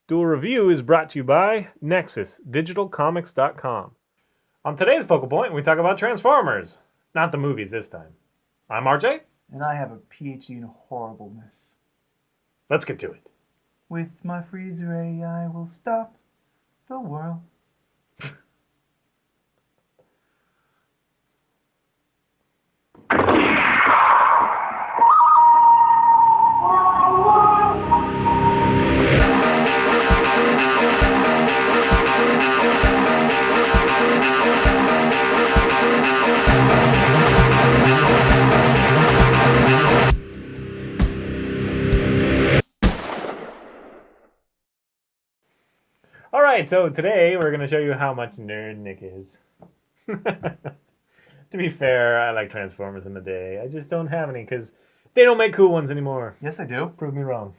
Duel Review is brought to you by NexusDigitalComics.com. On today's Focal Point, we talk about Transformers. Not the movies this time. I'm RJ. And I have a PhD in horribleness. Let's get to it. With my freezer ray, I will stop the world. Alright, so today we're going to show you how much nerd Nick is. To be fair, I like Transformers in the day. I just don't have any because they don't make cool ones anymore. Yes, I do. Prove me wrong.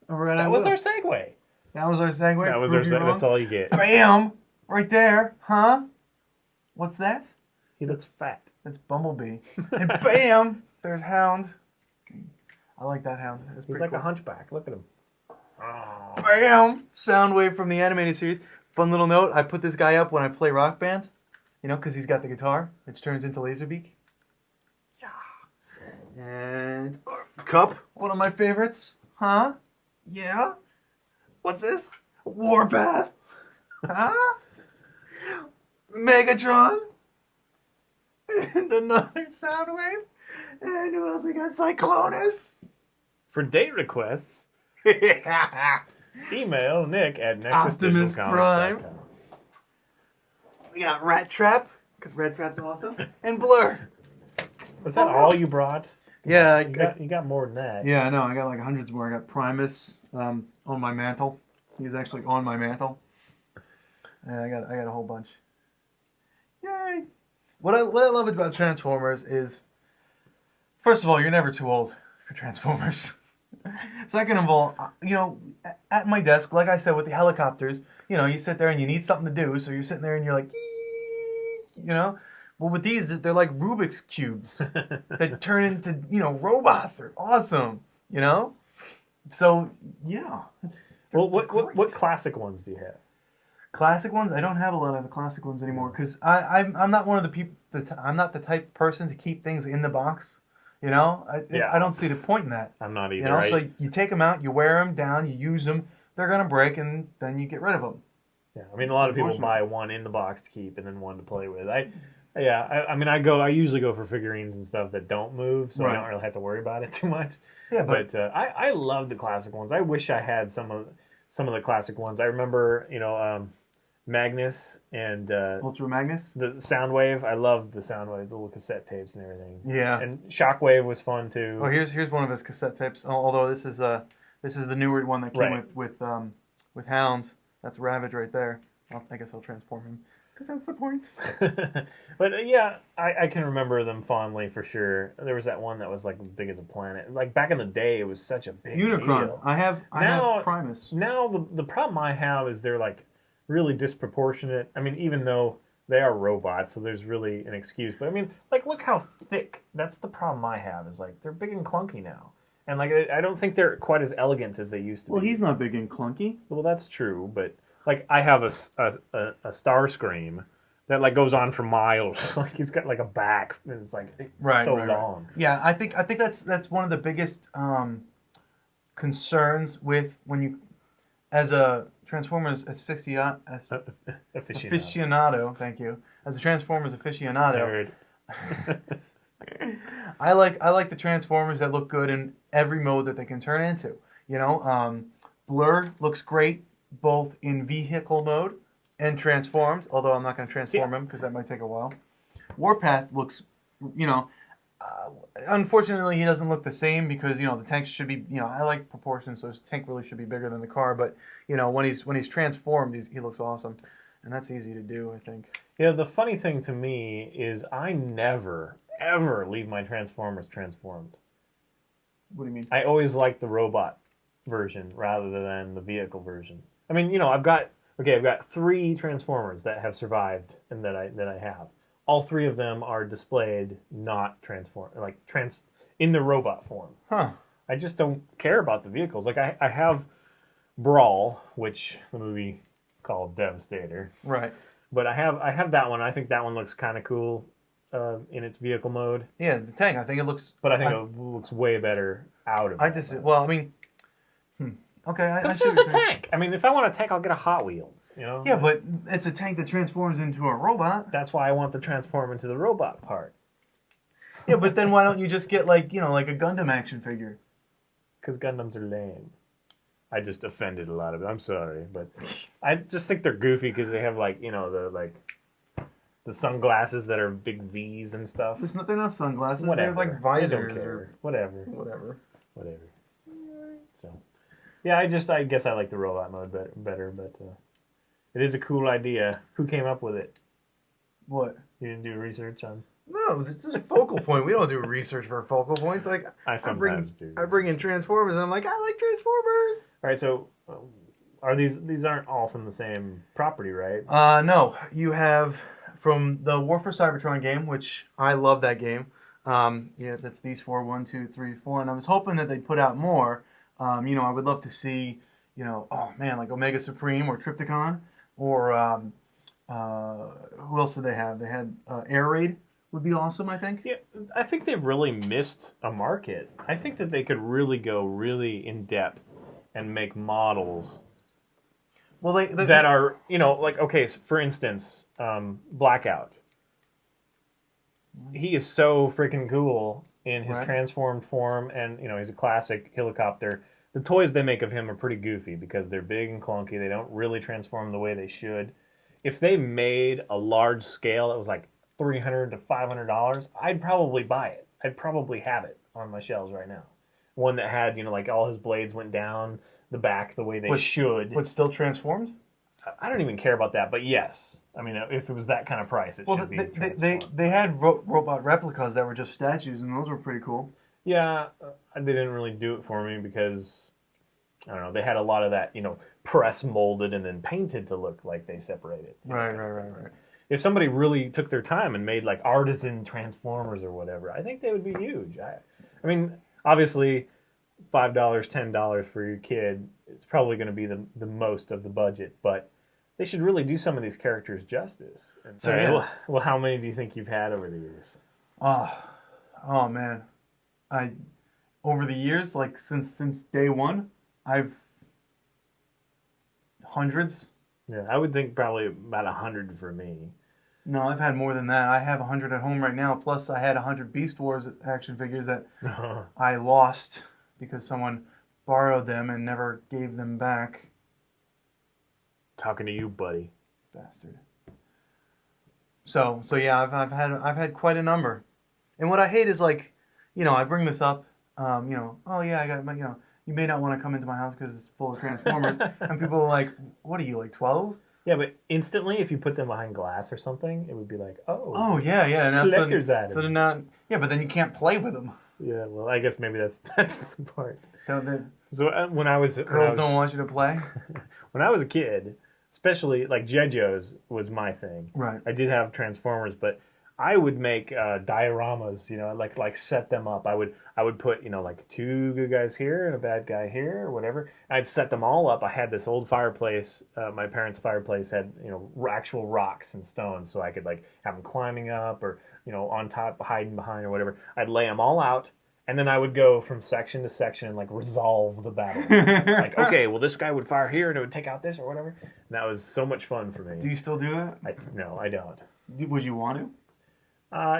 Alright, That was our segue. That was our segue. That was our segue. That's all you get. Bam! Right there. Huh? What's that? He looks fat. That's Bumblebee. And bam! There's Hound. I like that Hound. That's He's pretty like cool. a hunchback. Look at him. Oh. Bam! Soundwave from the animated series. Fun little note, I put this guy up when I play Rock Band. You know, because he's got the guitar, which turns into Laserbeak. Yeah. And Cup, one of my favorites. Huh? Yeah? What's this? Warpath. Huh? Megatron. And another Soundwave. And who else we got? Cyclonus. For date requests, email Nick at Optimus Prime. nexusdigitalcomics.com. We got Rat Trap, because Rat Trap's awesome. And Blur. Was that all you brought? Yeah, You got more than that. yeah, I know. I got like hundreds more. I got Primus on my mantle. He's actually on my mantle. And I got a whole bunch. Yay! What I love about Transformers is, first of all, you're never too old for Transformers. Second of all, you know, at my desk, like I said with the helicopters, you know, you sit there and you need something to do, so you're sitting there and you're like, you know. Well, with these, they're like Rubik's cubes that turn into, you know, robots. They're awesome, you know. So yeah. Well, what classic ones do you have? Classic ones? I don't have a lot of the classic ones anymore because I'm not one of the people. I'm not the type of person to keep things in the box. You know, I don't see the point in that. I'm not either. You know, so you take them out, you wear them down, you use them. They're gonna break, and then you get rid of them. Yeah, I mean, a lot of people buy one in the box to keep and then one to play with. I usually go for figurines and stuff that don't move, so I don't really have to worry about it too much. Yeah, but I love the classic ones. I wish I had some of the classic ones. I remember, you know, Magnus and Ultra Magnus, the Soundwave. I loved the Soundwave, the little cassette tapes and everything. Yeah, and Shockwave was fun too. Oh, here's one of his cassette tapes. Although this is the newer one that came with Hound. That's Ravage right there. I guess I'll transform him because that's the point. But yeah, I can remember them fondly for sure. There was that one that was like big as a planet. Like back in the day, it was such a big Unicron. deal. I have Primus. Now the problem I have is they're like really disproportionate. I mean, even though they are robots, so there's really an excuse. But I mean, like, look how thick. That's the problem I have. Is like they're big and clunky now, and like I don't think they're quite as elegant as they used to be. Well, he's not big and clunky. Well, that's true, but like I have a Starscream that like goes on for miles. Like he's got like a back, and it's like so long. Yeah, I think that's one of the biggest concerns with when you, as a Transformers aficionado. Thank you. As a Transformers aficionado, I like the Transformers that look good in every mode that they can turn into. You know, Blur looks great both in vehicle mode and transformed. Although I'm not going to transform him because that might take a while. Warpath looks, you know. Unfortunately, he doesn't look the same because, you know, the tank should be, you know, I like proportions, so his tank really should be bigger than the car. But, you know, when he's transformed, he looks awesome, and that's easy to do, I think. Yeah, the funny thing to me is I never ever leave my Transformers transformed. What do you mean? I always like the robot version rather than the vehicle version. I mean, you know, I've got 3 Transformers that have survived and that I have. All 3 of them are displayed not in the robot form. Huh. I just don't care about the vehicles. Like I have Brawl, which the movie called Devastator. Right. But I have that one. I think that one looks kind of cool in its vehicle mode. Yeah, the tank. I think it looks. But I think it looks way better out of. Well, I mean, okay. I It's see just what a you're saying. tank. I mean, if I want a tank, I'll get a Hot Wheels. You know. Yeah, but it's a tank that transforms into a robot. That's why I want the transform into the robot part. Yeah, but then why don't you just get like like a Gundam action figure? Because Gundams are lame. I just offended a lot of it. I'm sorry, but I just think they're goofy because they have the sunglasses that are big V's and stuff. They're not sunglasses. Whatever. They're like I visors don't care. or Whatever. So, yeah, I guess I like the robot mode better, but it is a cool idea. Who came up with it? What? You didn't do research on? No, this is a focal point. We don't do research for focal points. Like I sometimes do. I bring in Transformers, and I'm like, I like Transformers. All right, so are these aren't all from the same property, right? No, you have from the War for Cybertron game, which I love that game. Yeah, that's these 4, 1, 2, 3, 4, and I was hoping that they'd put out more. I would love to see, oh man, like Omega Supreme or Trypticon, or who else did they have? They had Air Raid would be awesome, I think. Yeah, I think they've really missed a market. I think that they could really go really in depth and make models Well, they that are, okay, so for instance, Blackout. He is so freaking cool in his transformed form, and, he's a classic helicopter. The toys they make of him are pretty goofy because they're big and clunky. They don't really transform the way they should. If they made a large scale that was like $300 to $500, I'd probably buy it. I'd probably have it on my shelves right now. One that had, all his blades went down the back the way they should. But still transformed? I don't even care about that, but yes. I mean, if it was that kind of price, it should be transformed. They had robot replicas that were just statues, and those were pretty cool. Yeah, they didn't really do it for me because, I don't know, they had a lot of that, press molded and then painted to look like they separated. Right. If somebody really took their time and made like artisan Transformers or whatever, I think they would be huge. I mean, obviously, $5, $10 for your kid, it's probably going to be the most of the budget, but they should really do some of these characters justice. And so, well, how many do you think you've had over the years? Oh man, over the years, like since day one, I've hundreds. Yeah, I would think probably about 100 for me. No, I've had more than that. I have 100 at home right now. Plus, I had 100 Beast Wars action figures that I lost because someone borrowed them and never gave them back. Talking to you, buddy. Bastard. So yeah, I've had quite a number. And what I hate is like, I bring this up, oh yeah, I got my, you may not want to come into my house because it's full of Transformers, and people are like, what are you, like 12? Yeah, but instantly, if you put them behind glass or something, it would be like, oh yeah, now collector's item. So they're not, yeah, but then you can't play with them. Yeah, well, I guess maybe that's the part. Don't they? So when I was girls don't want you to play. When I was a kid, especially like Jejos was my thing. Right. I did have Transformers, but I would make dioramas. Like set them up. I would put like 2 good guys here and a bad guy here or whatever. I'd set them all up. I had this old fireplace. My parents' fireplace had actual rocks and stones, so I could like have them climbing up or on top, hiding behind or whatever. I'd lay them all out. And then I would go from section to section and like resolve the battle. Like, okay, well this guy would fire here and it would take out this or whatever. And that was so much fun for me. Do you still do that? No, I don't. Would you want to?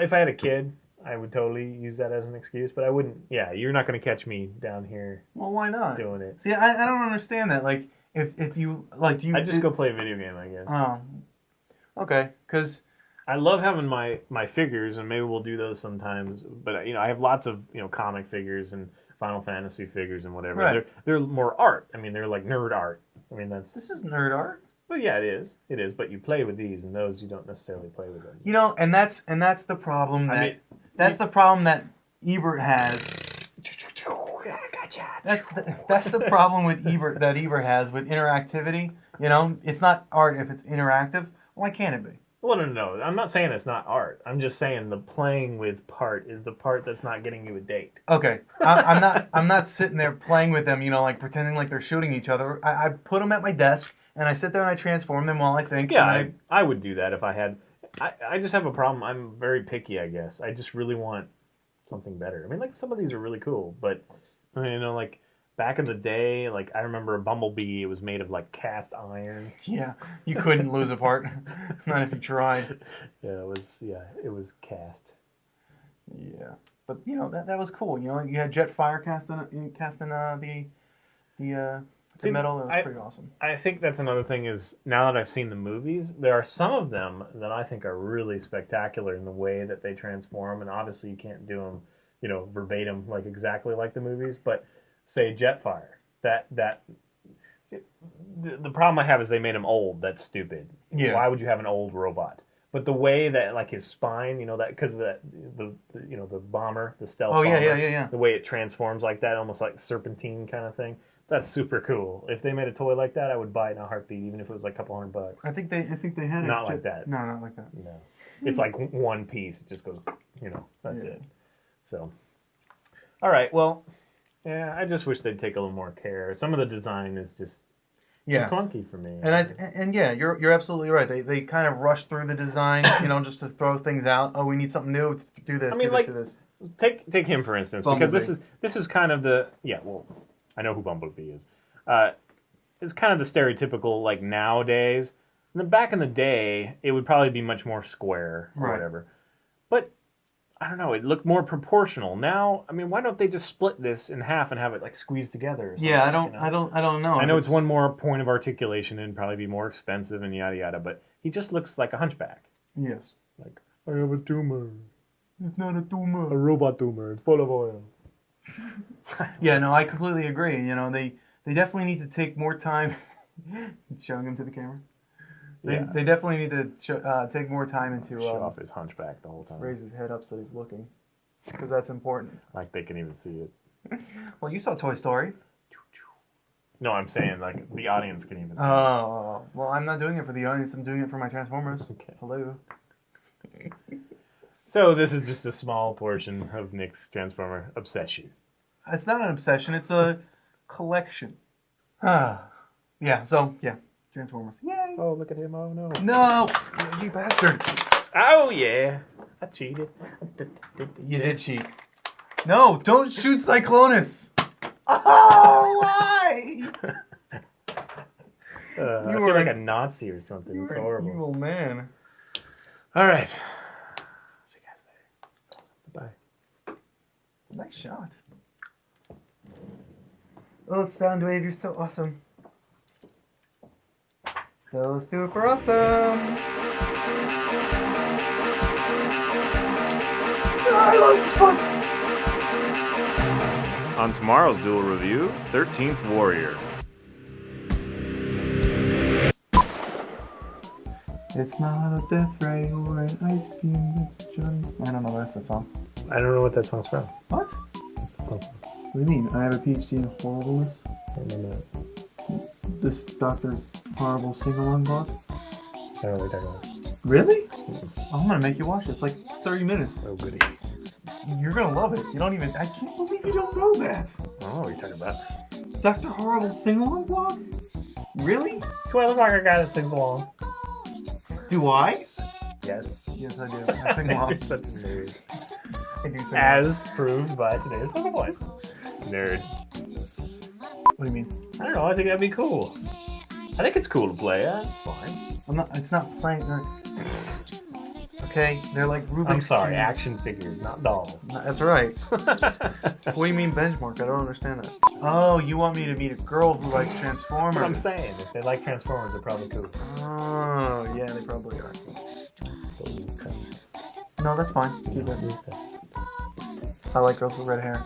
If I had a kid, I would totally use that as an excuse, but I wouldn't. Yeah, you're not going to catch me down here. Well, why not? Doing it. See, I don't understand that. Like, if you like, do you? I'd just go play a video game, I guess. Oh, okay. Because I love having my figures, and maybe we'll do those sometimes. But I have lots of comic figures and Final Fantasy figures and whatever. Right. They're more art. I mean, they're like nerd art. I mean, this is nerd art. Well, yeah, it is. It is. But you play with these, and those you don't necessarily play with them. And that's the problem that the problem that Ebert has. That's the problem with Ebert has with interactivity. It's not art if it's interactive. Why can't it be? Well, no. I'm not saying it's not art. I'm just saying the playing with part is the part that's not getting you a date. Okay, I'm not sitting there playing with them, like pretending like they're shooting each other. I put them at my desk and I sit there and I transform them while I think. Yeah, and I would do that if I had. I just have a problem. I'm very picky, I guess. I just really want something better. I mean, like some of these are really cool, but like back in the day, like I remember a Bumblebee. It was made of like cast iron. Yeah, you couldn't lose a part, not if you tried. It was cast. Yeah, but that was cool. You had Jetfire cast in the metal. That was pretty awesome. I think that's another thing is now that I've seen the movies, there are some of them that I think are really spectacular in the way that they transform, and obviously you can't do them, verbatim like exactly like the movies, but say Jetfire, the problem I have is they made him old. That's stupid. Yeah. Why would you have an old robot? But the way that like his spine, that because the bomber, the stealth bomber, yeah. the way it transforms like that, almost like serpentine kind of thing. That's super cool. If they made a toy like that, I would buy it in a heartbeat, even if it was like a couple $100. I think they had not like that. No, not like that. No, it's like one piece. It just goes, that's it. So, all right. Well, yeah. I just wish they'd take a little more care. Some of the design is just too clunky for me. And you're absolutely right. They kind of rush through the design, just to throw things out. Oh, we need something new. Do this. Do this. Take him for instance, Bumblebee. because this is kind of the Well, I know who Bumblebee is. It's kind of the stereotypical like nowadays. And then back in the day, it would probably be much more square or whatever. But I don't know. It looked more proportional. Now, I mean, why don't they just split this in half and have it like squeezed together? Or something, yeah, I don't know. I know it's one more point of articulation and probably be more expensive and yada yada. But he just looks like a hunchback. Yes. Like I have a tumor. It's not a tumor. A robot tumor. It's full of oil. Yeah, no, I completely agree. They definitely need to take more time showing him to the camera. They definitely need to take more time into show off his hunchback the whole time. Raise his head up so he's looking, because that's important. Like they can even see it. Well, you saw Toy Story. No, I'm saying like the audience can even see it. Oh, well, I'm not doing it for the audience. I'm doing it for my Transformers. Okay. Hello. So this is just a small portion of Nick's Transformer obsession. It's not an obsession. It's a collection. Transformers. Yay! Oh, look at him. Oh, no. No! You bastard. Oh, yeah. I cheated. You did cheat. No, don't shoot Cyclonus. Oh, why? I feel like a Nazi or something. It's horrible. Evil man. All right. See you guys later. Bye. Nice shot. Oh, Soundwave, you're so awesome. So super awesome. I love this fun. On tomorrow's Duel review, 13th Warrior. It's not a death ray or an ice beam, it's Johnny. I don't know that's the song. I don't know what that song's from. What? What's the song from? What do you mean? I have a PhD in horribleness? I don't know that. This Dr. Horrible sing-along book? I don't know what you're talking about. Really? I'm gonna make you watch it. It's like 30 minutes. Oh, goody. You're gonna love it. You don't even... I can't believe you don't know that. I don't know what you're talking about. Dr. Horrible sing-along book? Really? Do I look like a guy that sings along? Do I? Yes. Yes, I do. I sing along. You're such a nerd. I do sing along. As proved by today's Pokemon. Nerd. What do you mean? I don't know. I think that'd be cool. I think it's cool to play. That's fine. It's not playing. Okay, they're like Rubik's I'm sorry. cubes. Action figures, not dolls. That's right. What do you mean benchmark? I don't understand that. Oh, you want me to meet a girl who likes Transformers? That's what I'm saying. If they like Transformers, they're probably cool. Oh, yeah, they probably are. No, that's fine. Keep it. I like girls with red hair.